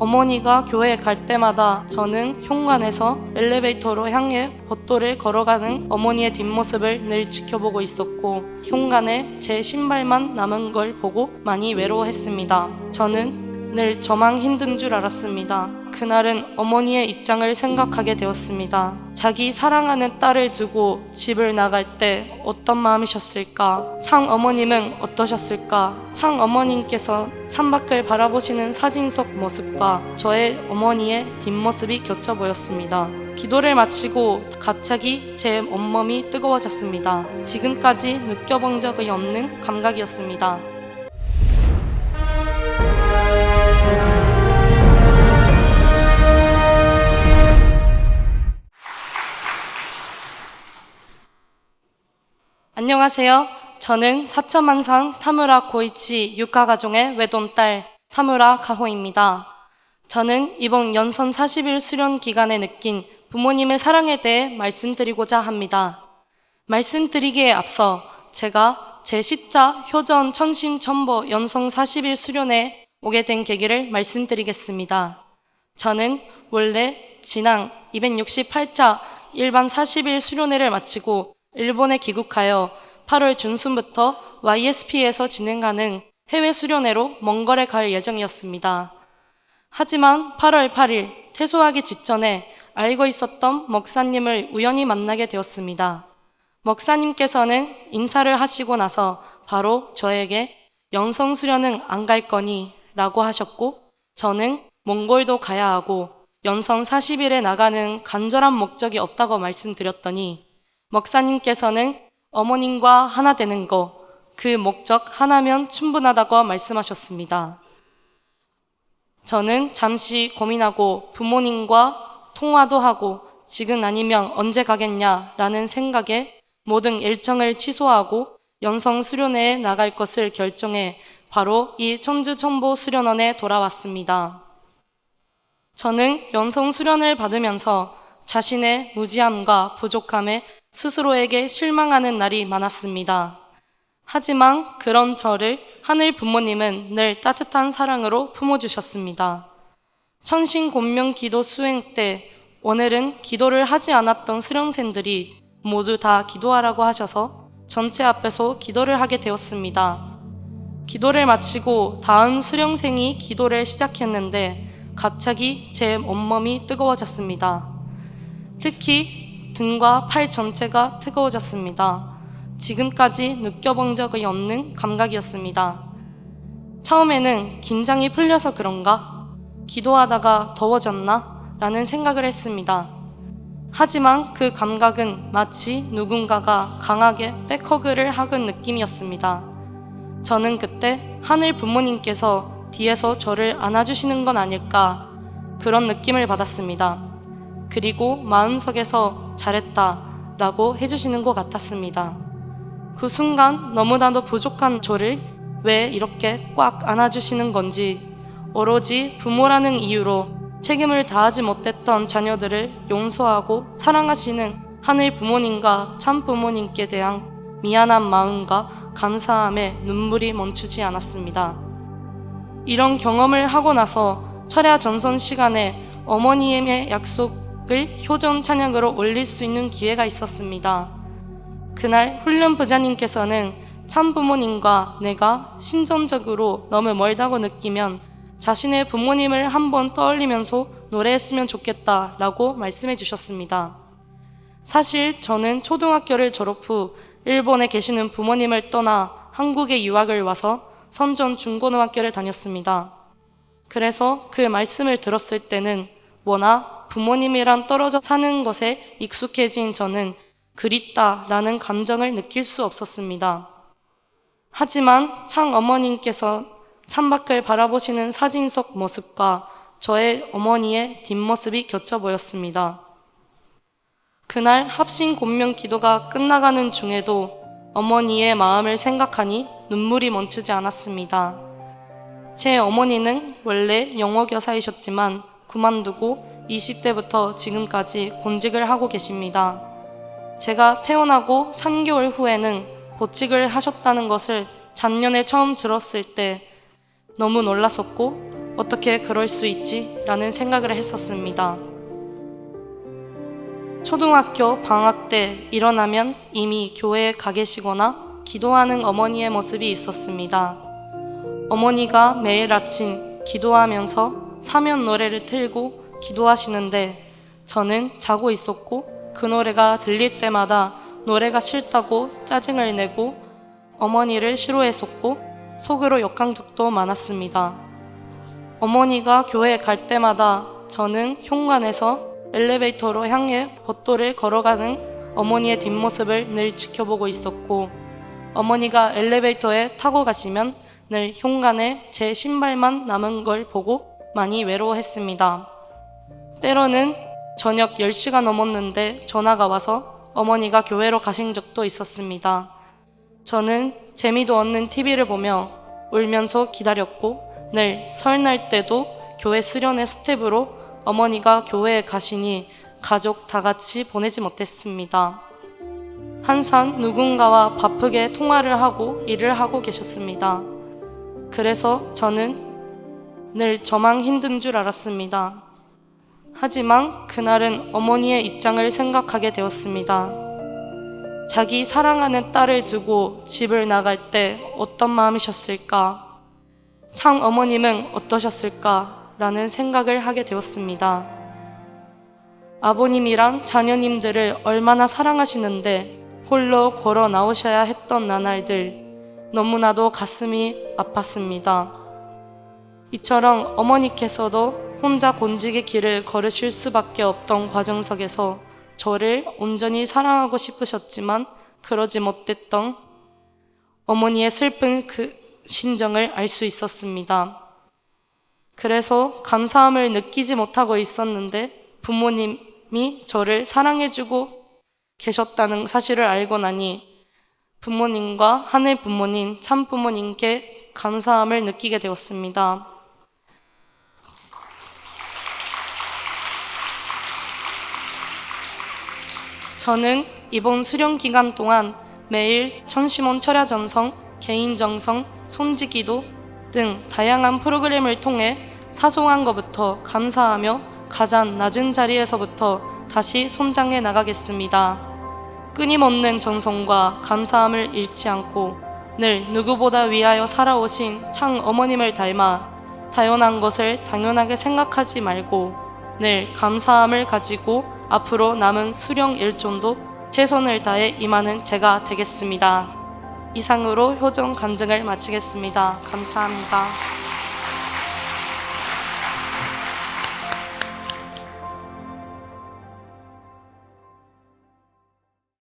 어머니가 교회에 갈 때마다 저는 현관에서 엘리베이터로 향해 복도를 걸어가는 어머니의 뒷모습을 늘 지켜보고 있었고, 현관에 제 신발만 남은 걸 보고 많이 외로워했습니다. 저는 늘 저만 힘든 줄 알았습니다. 그날은 어머니의 입장을 생각하게 되었습니다. 자기 사랑하는 딸을 두고 집을 나갈 때 어떤 마음이셨을까? 창 어머님은 어떠셨을까? 창 어머님께서 창밖을 바라보시는 사진 속 모습과 저의 어머니의 뒷모습이 겹쳐 보였습니다. 기도를 마치고 갑자기 제 온몸이 뜨거워졌습니다. 지금까지 느껴본 적이 없는 감각이었습니다. 안녕하세요. 저는 사천만상 타무라 고이치 육가가종의 외동딸 타무라 가호입니다. 저는 이번 연선 40일 수련 기간에 느낀 부모님의 사랑에 대해 말씀드리고자 합니다. 말씀드리기에 앞서 제가 제10자 효전 천심천보 연성 40일 수련에 오게 된 계기를 말씀드리겠습니다. 저는 원래 진앙 268자 일반 40일 수련회를 마치고 일본에 귀국하여 8월 중순부터 YSP에서 진행하는 해외 수련회로 몽골에 갈 예정이었습니다. 하지만 8월 8일 퇴소하기 직전에 알고 있었던 목사님을 우연히 만나게 되었습니다. 목사님께서는 인사를 하시고 나서 바로 저에게 영성 수련은 안 갈 거니? 라고 하셨고, 저는 몽골도 가야 하고 연성 40일에 나가는 간절한 목적이 없다고 말씀드렸더니 목사님께서는 어머님과 하나 되는 거, 그 목적 하나면 충분하다고 말씀하셨습니다. 저는 잠시 고민하고 부모님과 통화도 하고 지금 아니면 언제 가겠냐라는 생각에 모든 일정을 취소하고 연성 수련회에 나갈 것을 결정해 바로 이 천주천보 수련원에 돌아왔습니다. 저는 연성 수련을 받으면서 자신의 무지함과 부족함에 스스로에게 실망하는 날이 많았습니다. 하지만 그런 저를 하늘 부모님은 늘 따뜻한 사랑으로 품어주셨습니다. 천신곤명 기도 수행 때 오늘은 기도를 하지 않았던 수련생들이 모두 다 기도하라고 하셔서 전체 앞에서 기도를 하게 되었습니다. 기도를 마치고 다음 수련생이 기도를 시작했는데 갑자기 제 온몸이 뜨거워졌습니다. 특히 등과 팔 전체가 뜨거워졌습니다. 지금까지 느껴본 적이 없는 감각이었습니다. 처음에는 긴장이 풀려서 그런가? 기도하다가 더워졌나? 라는 생각을 했습니다. 하지만 그 감각은 마치 누군가가 강하게 백허그를 하는 느낌이었습니다. 저는 그때 하늘 부모님께서 뒤에서 저를 안아주시는 건 아닐까, 그런 느낌을 받았습니다. 그리고 마음속에서 잘했다 라고 해주시는 것 같았습니다. 그 순간 너무나도 부족한 저를 왜 이렇게 꽉 안아주시는 건지, 오로지 부모라는 이유로 책임을 다하지 못했던 자녀들을 용서하고 사랑하시는 하늘 부모님과 참 부모님께 대한 미안한 마음과 감사함에 눈물이 멈추지 않았습니다. 이런 경험을 하고 나서 철야 전선 시간에 어머니의 약속을 효전 찬양으로 올릴 수 있는 기회가 있었습니다. 그날 훈련 부자님께서는 참 부모님과 내가 심정적으로 너무 멀다고 느끼면 자신의 부모님을 한번 떠올리면서 노래했으면 좋겠다라고 말씀해 주셨습니다. 사실 저는 초등학교를 졸업 후 일본에 계시는 부모님을 떠나 한국에 유학을 와서 선전 중고등학교를 다녔습니다. 그래서 그 말씀을 들었을 때는 워낙 부모님이랑 떨어져 사는 것에 익숙해진 저는 그립다라는 감정을 느낄 수 없었습니다. 하지만 창 어머님께서 창밖을 바라보시는 사진 속 모습과 저의 어머니의 뒷모습이 겹쳐 보였습니다. 그날 합신 곤명 기도가 끝나가는 중에도 어머니의 마음을 생각하니 눈물이 멈추지 않았습니다. 제 어머니는 원래 영어 교사이셨지만 그만두고 20대부터 지금까지 공직을 하고 계십니다. 제가 태어나고 3개월 후에는 보직을 하셨다는 것을 작년에 처음 들었을 때 너무 놀랐었고 어떻게 그럴 수 있지? 라는 생각을 했었습니다. 초등학교 방학 때 일어나면 이미 교회에 가 계시거나 기도하는 어머니의 모습이 있었습니다. 어머니가 매일 아침 기도하면서 사면 노래를 틀고 기도하시는데 저는 자고 있었고 그 노래가 들릴 때마다 노래가 싫다고 짜증을 내고 어머니를 싫어했었고 속으로 욕한 적도 많았습니다. 어머니가 교회에 갈 때마다 저는 현관에서 엘리베이터로 향해 복도를 걸어가는 어머니의 뒷모습을 늘 지켜보고 있었고 어머니가 엘리베이터에 타고 가시면 늘 현관에 제 신발만 남은 걸 보고 많이 외로워했습니다. 때로는 저녁 10시가 넘었는데 전화가 와서 어머니가 교회로 가신 적도 있었습니다. 저는 재미도 없는 TV를 보며 울면서 기다렸고 늘 설날 때도 교회 수련회 스텝으로 어머니가 교회에 가시니 가족 다 같이 보내지 못했습니다. 항상 누군가와 바쁘게 통화를 하고 일을 하고 계셨습니다. 그래서 저는 늘 저만 힘든 줄 알았습니다. 하지만 그날은 어머니의 입장을 생각하게 되었습니다. 자기 사랑하는 딸을 두고 집을 나갈 때 어떤 마음이셨을까? 참 어머님은 어떠셨을까? 라는 생각을 하게 되었습니다. 아버님이랑 자녀님들을 얼마나 사랑하시는데 홀로 걸어 나오셔야 했던 나날들 너무나도 가슴이 아팠습니다. 이처럼 어머니께서도 혼자 곤직의 길을 걸으실 수밖에 없던 과정 속에서 저를 온전히 사랑하고 싶으셨지만 그러지 못했던 어머니의 슬픈 그 심정을 알 수 있었습니다. 그래서 감사함을 느끼지 못하고 있었는데 부모님이 저를 사랑해주고 계셨다는 사실을 알고 나니 부모님과 하늘 부모님, 참 부모님께 감사함을 느끼게 되었습니다. 저는 이번 수련 기간 동안 매일 천시몬 철야전성, 개인정성, 손지기도 등 다양한 프로그램을 통해 사소한 것부터 감사하며 가장 낮은 자리에서부터 다시 성장해 나가겠습니다. 끊임없는 전성과 감사함을 잃지 않고 늘 누구보다 위하여 살아오신 참 어머님을 닮아 당연한 것을 당연하게 생각하지 말고 늘 감사함을 가지고 앞으로 남은 수령 일정도 최선을 다해 임하는 제가 되겠습니다. 이상으로 효정 간증을 마치겠습니다. 감사합니다.